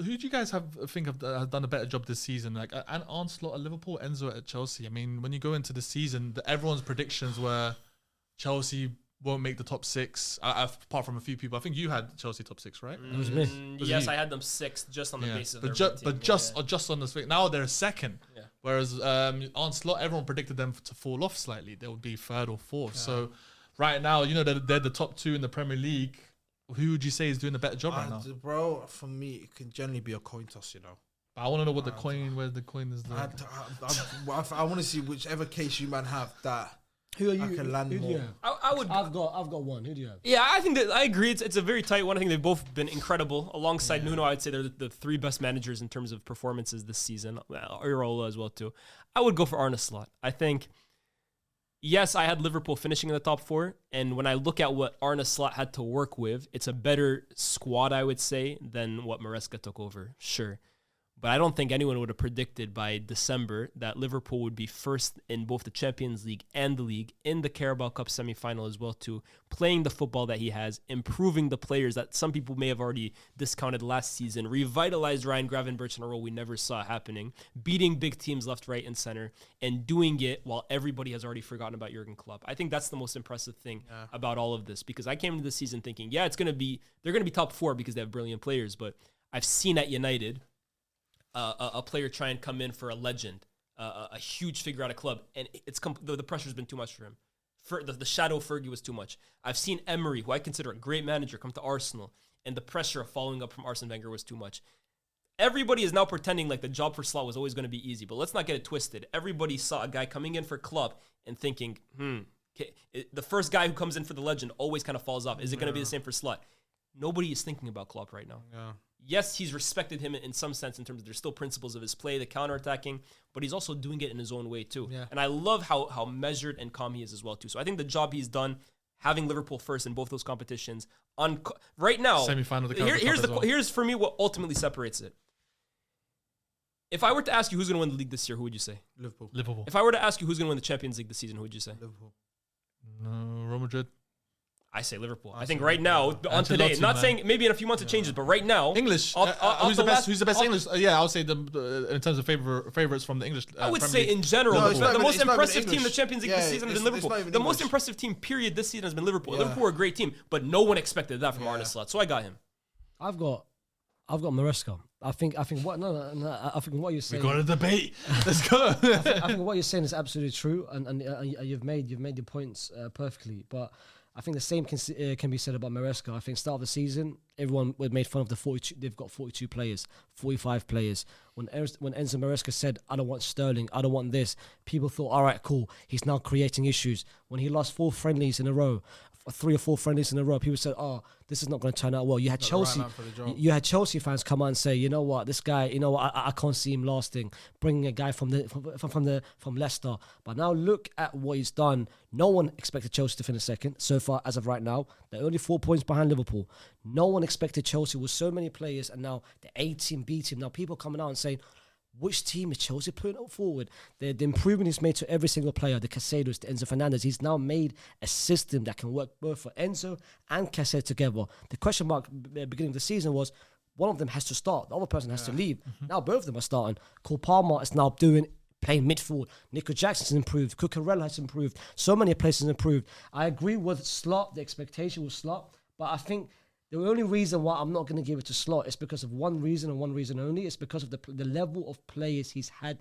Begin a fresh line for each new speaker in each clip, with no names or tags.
who do you guys think have done a better job this season? Like Arne Slot at Liverpool, Enzo at Chelsea. I mean, when you go into the season, everyone's predictions were Chelsea won't make the top 6. Apart from a few people, I think you had Chelsea top 6, right?
It was me.
Yes, I had them 6th just on the basis of
just on this week. Now they're second. Yeah. Whereas Arne Slot, everyone predicted them to fall off slightly. They would be 3rd or 4th. Yeah. So right now, you know, they're the top 2 in the Premier League. Who would you say is doing a better job right now?
Bro, for me, it can generally be a coin toss, you know.
I want to know what where the coin is.
I want to see whichever case you man have that.
Who are you?
I can land more.
I've got one. Who do you have?
Yeah, I think that I agree. It's a very tight one. I think they've both been incredible. Alongside Nuno, I'd say they're the 3 best managers in terms of performances this season. Iraola as well too. I would go for Arne Slot. I think. Yes, I had Liverpool finishing in the top 4, and when I look at what Arne Slot had to work with, it's a better squad, I would say, than what Maresca took over. Sure. But I don't think anyone would have predicted by December that Liverpool would be first in both the Champions League and the league, in the Carabao Cup semi-final as well too, playing the football that he has, improving the players that some people may have already discounted last season, revitalized Ryan Gravenberch in a role we never saw happening, beating big teams left, right, and center, and doing it while everybody has already forgotten about Jurgen Klopp. I think that's the most impressive thing about all of this, because I came into the season thinking, they're going to be top 4 because they have brilliant players, but I've seen at United a player try and come in for a legend, a huge figure at a club, and the pressure's been too much for him. The shadow of Fergie was too much. I've seen Emery, who I consider a great manager, come to Arsenal, and the pressure of following up from Arsene Wenger was too much. Everybody is now pretending like the job for Slot was always going to be easy, but let's not get it twisted. Everybody saw a guy coming in for Klopp and thinking, the first guy who comes in for the legend always kind of falls off. Is it going to be the same for Slot? Nobody is thinking about Klopp right now. Yeah. Yes, he's respected him in some sense in terms of there's still principles of his play, the counterattacking, but he's also doing it in his own way too. Yeah. And I love how measured and calm he is as well too. So I think the job he's done, having Liverpool first in both those competitions, right now,
semi-final.
Here's for me what ultimately separates it. If I were to ask you who's going to win the league this year, who would you say?
Liverpool.
If I were to ask you who's going to win the Champions League this season, who would you say?
Liverpool.
No, Real Madrid.
I say Liverpool. I think right now, on today, not saying maybe in a few months it changes, but right now,
English. Who's the best English? I would say in terms of favorites from the English.
I would say in general, the most impressive team in the Champions League this season has been Liverpool. The most impressive team, period, this season has been Liverpool. Liverpool were a great team, but no one expected that from Arne Slot, so I got him.
I've got Maresca. I think what you're saying.
We got a debate. Let's go.
I think what you're saying is absolutely true, and you've made your points perfectly. But I think the same can be said about Maresca. I think start of the season, everyone would made fun of the 42. They've got 42 players, 45 players. When Enzo Maresca said, "I don't want Sterling, I don't want this," people thought, "All right, cool. He's now creating issues." When he lost 4 friendlies in a row, 3 or 4 friendlies in a row, people said, "Oh, this is not going to turn out well." You had Chelsea fans come out and say, "You know what, this guy, I can't see him lasting." Bringing a guy from Leicester, but now look at what he's done. No one expected Chelsea to finish second so far as of right now. They're only 4 points behind Liverpool. No one expected Chelsea with so many players, and now the A team, B team. Now people coming out and saying, which team is Chelsea putting forward? The improvement he's made to every single player, the Casados, the Enzo Fernandez. He's now made a system that can work both for Enzo and Casado together. The question mark at the beginning of the season was, one of them has to start, the other person has to leave. Now both of them are starting. Cole Palmer is now playing midfield. Nico Jackson's improved. Cucurella has improved. So many places improved. I agree with Slot, the expectation with Slot, but I think the only reason why I'm not going to give it to Slot is because of one reason and one reason only. It's because of the level of players he's had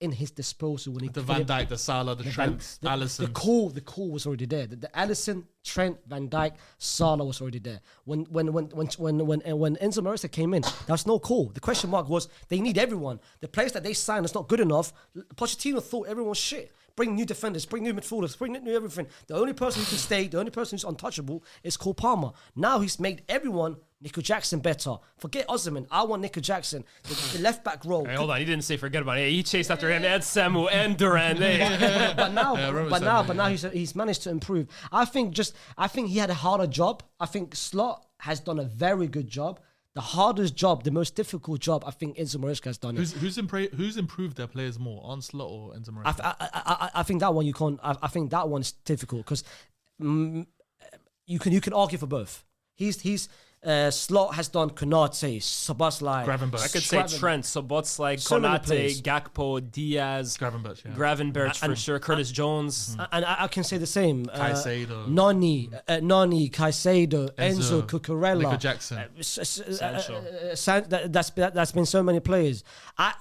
in his disposal. When
the Van Dijk, the Salah, the Trent, Alisson.
The call was already there. The Alisson, Trent, Van Dijk, Salah was already there. When Enzo Maresca came in, there was no call. The question mark was they need everyone. The players that they signed is not good enough. Pochettino thought everyone was shit. Bring new defenders, bring new midfielders, bring new everything. The only person who can stay, the only person who's untouchable is Cole Palmer. Now he's made everyone, Nico Jackson, better. Forget Osimhen. I want Nico Jackson. The left back role.
Hey, hold on, he didn't say forget about it. He chased after him and Samu and Duran.
but now he's managed to improve. I think he had a harder job. I think Slot has done a very good job. The hardest job, the most difficult job, I think Enzo Maresca has done.
Who's improved their players more, Arne Slot or Enzo Maresca?
I think that one you can't. I think that one's difficult because you can argue for both. He's Slot has done Konate, Szoboszlai,
Gravenberch.
I could say Trent, Szoboszlai,
So many
Konate,
players.
Gakpo, Diaz,
Gravenberch, yeah.
Gravenberch for sure, Curtis Jones.
and I can say the same.
Caicedo.
Noni, Caicedo, Enzo, Cucurella,
Nico Jackson.
That's been so many players.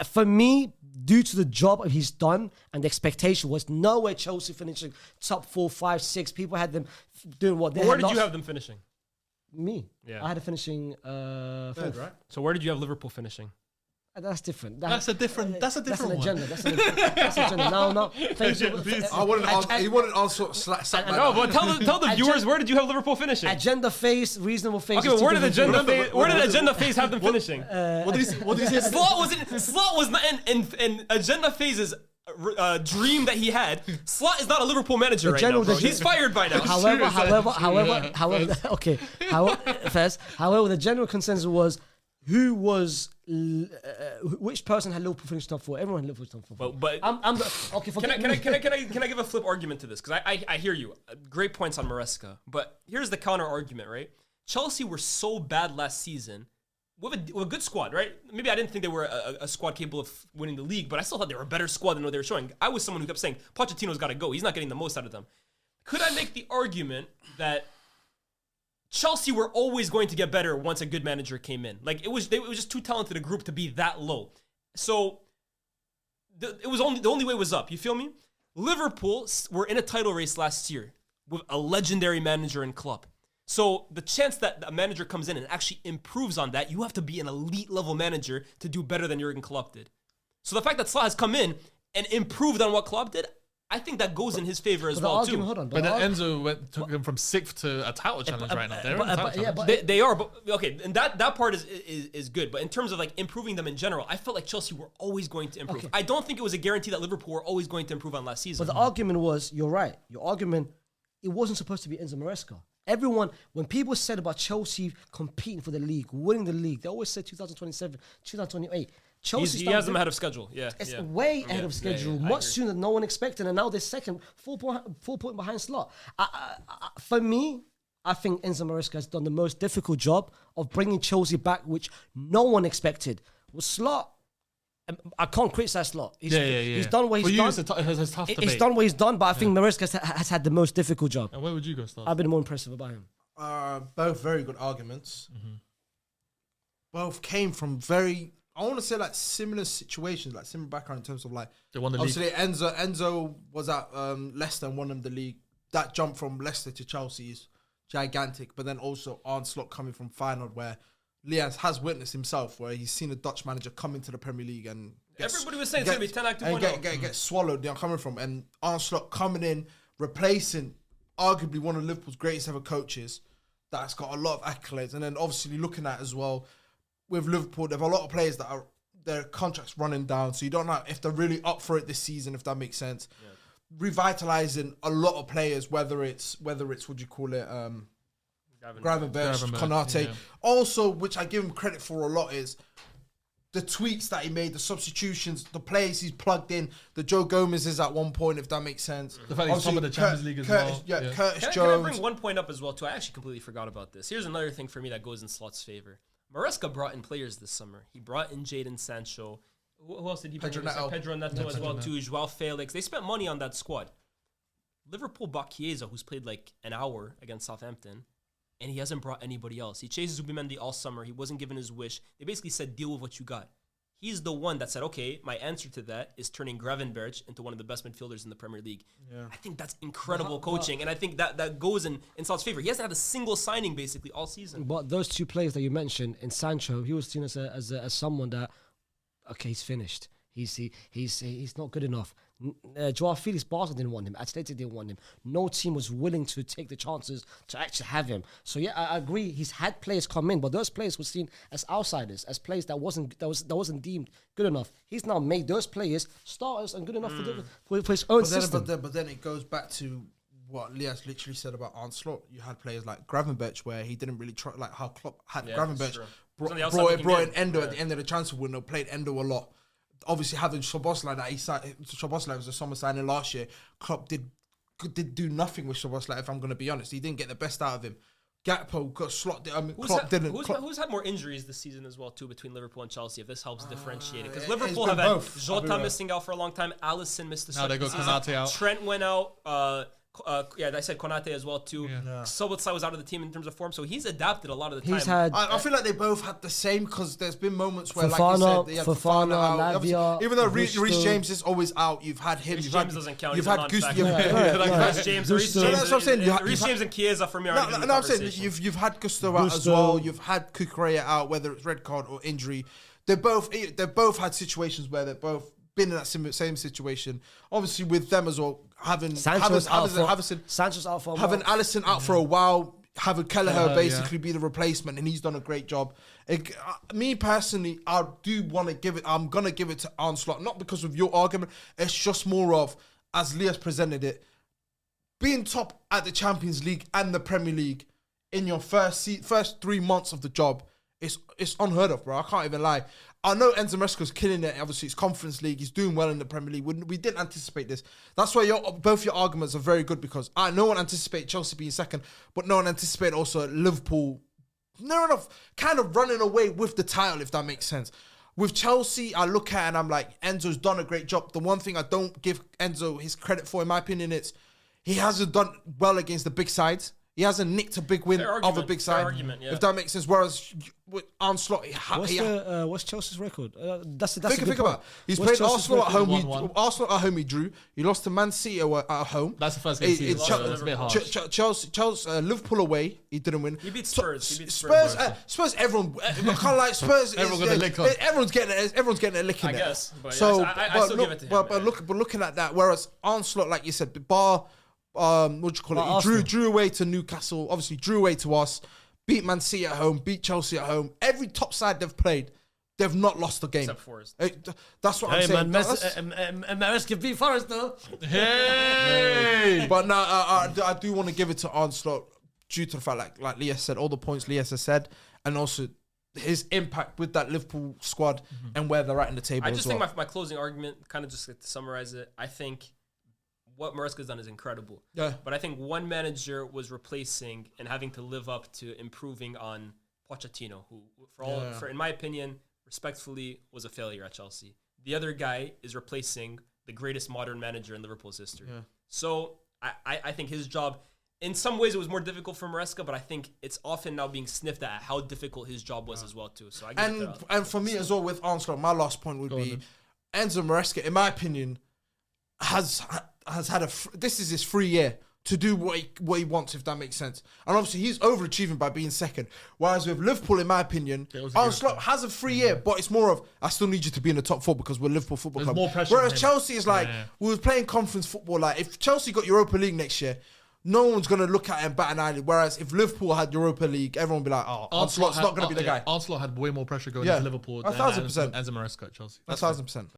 For me, due to the job he's done and the expectation was nowhere Chelsea finishing top 4, 5, 6. People had them doing what they
Where
had
did you
lost.
have them finishing?
Me.
Yeah.
I had it finishing
Third,
fourth.
right?
So where did you have Liverpool finishing?
That's different.
That's a different one.
That's an agenda. That's an agenda. No. Thank you.
I wanted to answer. He wanted to anscer.
No, but tell the viewers, where did you have Liverpool finishing?
Agenda phase, reasonable phase.
Okay, but where did agenda phase have them finishing?
What did he say?
Slot was not in agenda phase's dream that he had. Slot is not a Liverpool manager right now, bro. He's fired by now.
However, okay. However, the general consensus was which person had Liverpool finished top 4? Everyone had Liverpool top 4.
But
Okay.
Can I give a flip argument to this? Because I hear you. Great points on Maresca. But here's the counter argument, right? Chelsea were so bad last season with a good squad, right? Maybe I didn't think they were a squad capable of winning the league, but I still thought they were a better squad than what they were showing. I was someone who kept saying, Pochettino's got to go. He's not getting the most out of them. Could I make the argument that Chelsea were always going to get better once a good manager came in? Like, it was just too talented a group to be that low. So the only way was up. You feel me? Liverpool were in a title race last year with a legendary manager and club. So the chance that a manager comes in and actually improves on that, you have to be an elite level manager to do better than Jurgen Klopp did. So the fact that Slot has come in and improved on what Klopp did, I think that goes in his favor as well too.
Hold on,
But then Enzo took them from 6th to a title challenge right now. They're in a title challenge.
They are, but okay, and that part is good. But in terms of like improving them in general, I felt like Chelsea were always going to improve.
Okay.
I don't think it was a guarantee that Liverpool were always going to improve on last season.
But the argument was, you're right. Your argument, it wasn't supposed to be Enzo Maresca. Everyone, when people said about Chelsea competing for the league, winning the league, they always said 2027, 2028. Chelsea
he has them ahead of schedule. Yeah,
It's
yeah.
way ahead of schedule,
I
much
agree.
sooner than no one expected, and now they're second, 4 point behind Slot. For me, I think Enzo Maresca has done the most difficult job of bringing Chelsea back, which no one expected. With Slot, I can't criticize Slot. He's done what he's done.
It's a tough debate.
He's done what he's done, but I think Maresca has had the most difficult job.
And where would you go, Stars?
I've been more impressive about him.
Both very good arguments. Both came from very, I want to say, like similar situations, like similar background in terms of like.
They won the league.
Obviously, Enzo was at Leicester and won them the league. That jump from Leicester to Chelsea is gigantic. But then also Arne Slot coming from Feyenoord, where Lias has witnessed himself, where he's seen a Dutch manager come into the Premier League and
Everybody was saying it's going to be 10 like 2.0.
get swallowed. They're coming from, and Arne Slot coming in, replacing arguably one of Liverpool's greatest ever coaches. That's got a lot of accolades, and then obviously looking at as well with Liverpool, there are a lot of players that are their contracts running down, so you don't know if they're really up for it this season, if that makes sense. Yeah. Revitalizing a lot of players, whether it's what you call it, Gravenberch, Konate. Yeah. Also, which I give him credit for a lot, is the tweaks that he made, the substitutions, the players he's plugged in. The Joe Gomez is at one point, if that makes sense.
The fact he's top of the Champions League as well.
Yeah, Curtis Jones.
Can I bring one point up as well too? I actually completely forgot about this. Here's another thing for me that goes in Slot's favor. Maresca brought in players this summer. He brought in Jadon Sancho. Who else did he bring in? Pedro Neto as well too. Joao Felix. They spent money on that squad. Liverpool bought Chiesa, who's played like an hour against Southampton, and he hasn't brought anybody else. He chased Zubimendi all summer. He wasn't given his wish. They basically said, deal with what you got. He's the one that said, okay, my answer to that is turning Gravenberch into one of the best midfielders in the Premier League. Yeah. I think that's incredible coaching, and I think that goes in Slot's favor. He hasn't had a single signing basically all season.
But those two players that you mentioned, in Sancho, he was seen as someone that, okay, he's finished. He's not good enough. Joao Felix, Barca didn't want him. Atleti didn't want him. No team was willing to take the chances to actually have him. So yeah, I agree. He's had players come in, but those players were seen as outsiders, as players that wasn't deemed good enough. He's now made those players starters and good enough for his own system.
But then it goes back to what Lias literally said about Arne Slot. You had players like Gravenberch, where he didn't really try, like how Klopp had Gravenberch brought in Endo at the end of the transfer window, played Endo a lot. Obviously, having Szoboszlai that he signed, Szoboszlai was a summer signing last year. Klopp did do nothing with Szoboszlai. If I'm going to be honest, he didn't get the best out of him. Gakpo got slotted. I mean,
Who's,
Klopp
had,
didn't.
who's had more injuries this season as well too between Liverpool and Chelsea? If this helps differentiate it, because
it's
Liverpool
been
have had
both.
Jota missing out for a long time. Alisson missed the
Now
start.
they
of
got
the season.
Konate out.
Trent went out. Yeah, I said Konate as well too.
Yeah.
Sabitzer was out of the team in terms of form, so he's adapted a lot of the
He's
time.
had
I feel like they both had the same because there's been moments where,
Fofana,
like you said, they had
Fofana,
out.
Lavia,
Obviously, even though Reece
Gusto.
James is always out, you've had him.
Reece
You've
James
had,
doesn't count.
You've
He's a
had Gusto.
non-factor. Reece James, Reece
Gusto.
James,
That's what I'm saying.
Reece James and Chiesa for me are.
No, I'm saying you've had Gusto out as
Gusto.
well. You've had Kukurea out, whether it's red card or injury. They've both had situations where they've both been in that same situation. Obviously, with them as well, having
Sanchez out for a
having
while.
Alisson out for a while, having Kelleher
Yeah.
basically be the replacement, and he's done a great job. Me personally, I do want to give it. I'm gonna give it to Arne Slot, not because of your argument. It's just more of, as Leah's presented it, being top at the Champions League and the Premier League in your first 3 months of the job. It's unheard of, bro. I can't even lie. I know Enzo Maresca's killing it. Obviously, it's Conference League. He's doing well in the Premier League. We didn't anticipate this. That's why both your arguments are very good, because no one anticipated Chelsea being second, but no one anticipated also Liverpool kind of running away with the title, if that makes sense. With Chelsea, I look at it and I'm like, Enzo's done a great job. The one thing I don't give Enzo his credit for, in my opinion, is he hasn't done well against the big sides. He hasn't nicked a big win of a big side, if that makes sense. Whereas with Arne Slot,
What's Chelsea's record? That's a
think
good
about
point.
it. He's
What's
played
Chelsea's
Arsenal at
record?
home.
1-1.
Arsenal at home, he drew. He lost to Man City at home.
That's the first game of the season, so it's a bit harsh.
Chelsea, Liverpool away, he didn't win.
He beat Spurs.
Spurs. Everyone, I can't like Spurs.
Everyone got a lick on.
Everyone's getting a lick in
I
there.
guess, but
So,
yes, I still give it to him.
but looking at that, whereas Arne Slot, like you said, what do you call it? He
Arsenal.
drew away to Newcastle. Obviously, drew away to us. Beat Man City at home. Beat Chelsea at home. Every top side they've played, they've not lost a game.
Except Forest.
That's what I'm
Hey
saying.
man, Maresca beat Forest though.
Hey!
But no, I do want to give it to Arne Slot due to the fact, like Leah said, all the points Leah has said, and also his impact with that Liverpool squad and where they're at in the table.
I just
as well.
think my closing argument, kind of just to summarize it, I think what Maresca's done is incredible.
Yeah.
But I think one manager was replacing and having to live up to improving on Pochettino, who, in my opinion, respectfully, was a failure at Chelsea. The other guy is replacing the greatest modern manager in Liverpool's history.
Yeah.
So I think his job, in some ways, it was more difficult for Maresca, but I think it's often now being sniffed at how difficult his job was as well too. So I give it
and for me as well with Arne Slot, my last point would be Enzo Maresca, in my opinion, has had this is his free year to do what he wants, if that makes sense. And obviously he's overachieving by being second. Whereas with Liverpool, in my opinion, Arne Slot has a free year, but it's more of, I still need you to be in the top four because we're Liverpool Football
There's
Club.
more pressure
Whereas
on him.
Chelsea is like, we were playing conference football. Like, if Chelsea got Europa League next year, no one's going to look at it and bat an eyelid. Whereas if Liverpool had Europa League, everyone would be like, oh, Arne Slot's not going to be the guy.
Arne Slot had way more pressure going
Yeah.
into Liverpool
1,000%.
than Enzo Maresca at Chelsea.
1,000%.